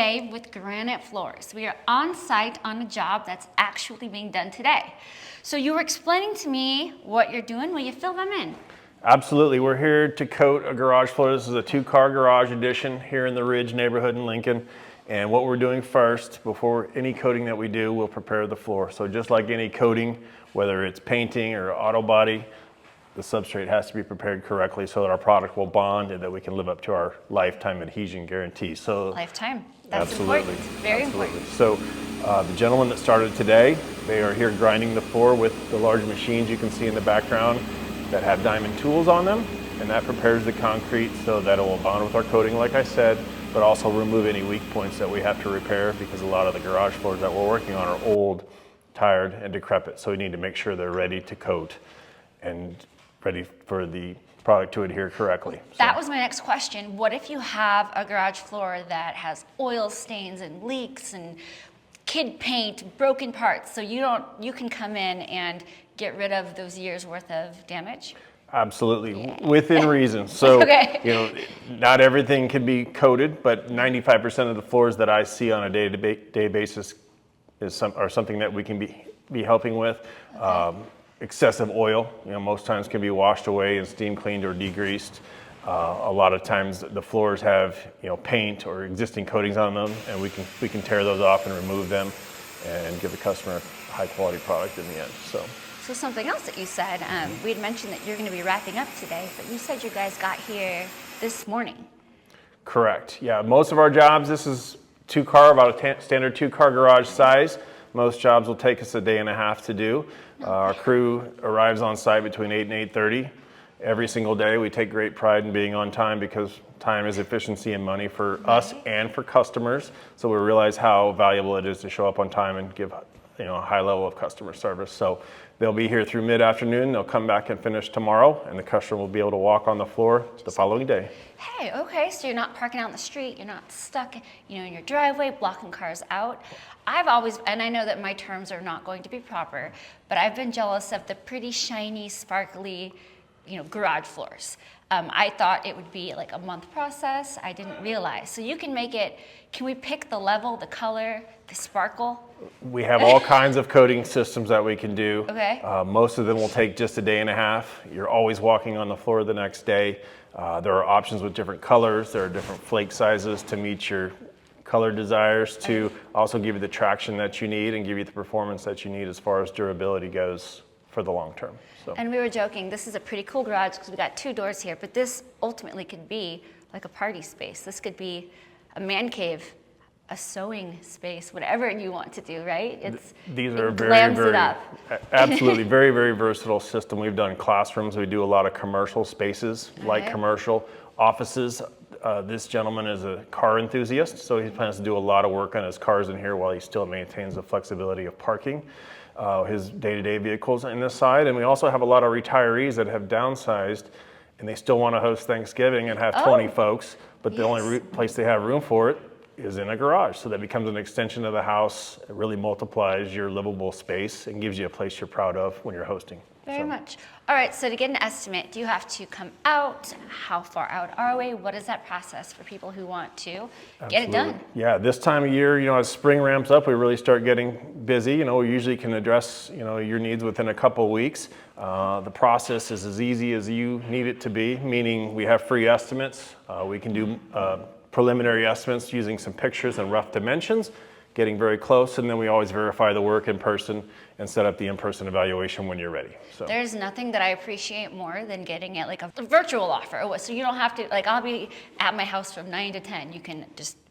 today with Granite Floors. We are on site on a job that's actually being done today. So you were explaining to me what you're doing. Will you fill them in? Absolutely. We're here to coat a garage floor. This is a 2-car garage addition here in the Ridge neighborhood in Lincoln. And what we're doing first, before any coating that we do, we'll prepare the floor. So just like any coating, whether it's painting or auto body, the substrate has to be prepared correctly so that our product will bond and that we can live up to our lifetime adhesion guarantee. So lifetime. That's absolutely important. Very absolutely. important. So the gentleman that started today, they are here grinding the floor with the large machines you can see in the background that have diamond tools on them, and that prepares the concrete so that it will bond with our coating, like I said, but also remove any weak points that we have to repair, because a lot of the garage floors that we're working on are old, tired, and decrepit. So we need to make sure they're ready to coat and ready for the product to adhere correctly. That was my next question. What if you have a garage floor that has oil stains and leaks and kid paint, broken parts, so you can come in and get rid of those years worth of damage? Absolutely, Yeah. within reason. So, Okay. Not everything can be coated, but 95% of the floors that I see on a day-to-day basis are something that we can be helping with. Okay. Excessive oil, most times can be washed away and steam cleaned or degreased. A lot of times the floors have, paint or existing coatings on them, and we can tear those off and remove them and give the customer a high quality product in the end. So something else that you said, we had mentioned that you're going to be wrapping up today, but you said you guys got here this morning. Correct. Yeah, most of our jobs, this is 2-car, about a standard 2-car garage size. Most jobs will take us a day and a half to do. Our crew arrives on site between 8 and 8:30 every single day. We take great pride in being on time because time is efficiency and money for us and for customers. So we realize how valuable it is to show up on time and give a high level of customer service. So they'll be here through mid-afternoon. They'll come back and finish tomorrow, and the customer will be able to walk on the floor the following day. Hey, okay, so you're not parking out in the street, you're not stuck, in your driveway, blocking cars out. And I know that my terms are not going to be proper, but I've been jealous of the pretty shiny, sparkly, garage floors. I thought it would be like a month process. I didn't realize. So you can make it, can we pick the level, the color, the sparkle? We have all kinds of coating systems that we can do. Okay. Most of them will take just a day and a half. You're always walking on the floor the next day. There are options with different colors. There are different flake sizes to meet your color desires, to also give you the traction that you need and give you the performance that you need as far as durability goes for the long term. So. And we were joking, this is a pretty cool garage because we got 2 doors here, but this ultimately could be like a party space. This could be a man cave, a sewing space, whatever you want to do, right? These are absolutely very, very versatile system. We've done classrooms. We do a lot of commercial spaces, light commercial offices. This gentleman is a car enthusiast, so he plans to do a lot of work on his cars in here while he still maintains the flexibility of parking his day-to-day vehicles in this side. And we also have a lot of retirees that have downsized and they still want to host Thanksgiving and have 20 folks, but the only place they have room for it is in a garage. So that becomes an extension of the house. It really multiplies your livable space and gives you a place you're proud of when you're hosting. Very much. All right, so to get an estimate, do you have to come out? How far out are we? What is that process for people who want to get it done? Yeah, this time of year, as spring ramps up, we really start getting busy. We usually can address, your needs within a couple of weeks. The process is as easy as you need it to be, meaning we have free estimates. We can do preliminary estimates using some pictures and rough dimensions, getting very close, and then we always verify the work in person and set up the in-person evaluation when you're ready. So there's nothing that I appreciate more than getting it like a virtual offer. So you don't have to, I'll be at my house from 9 to 10.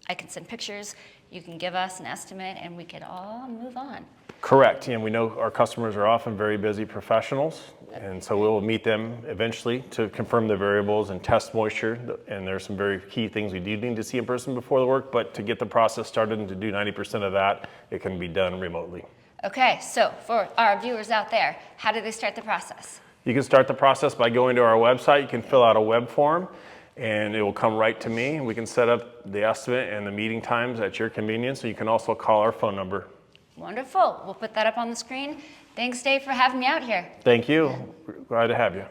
I can send pictures, you can give us an estimate, and we could all move on. Correct, and we know our customers are often very busy professionals, and so we'll meet them eventually to confirm the variables and test moisture, and there's some very key things we do need to see in person before the work, but to get the process started and to do 90% of that, it can be done remotely. Okay, so for our viewers out there, how do they start the process? You can start the process by going to our website. You can fill out a web form, and it will come right to me. We can set up the estimate and the meeting times at your convenience, so you can also call our phone number. Wonderful. We'll put that up on the screen. Thanks, Dave, for having me out here. Thank you. Glad to have you.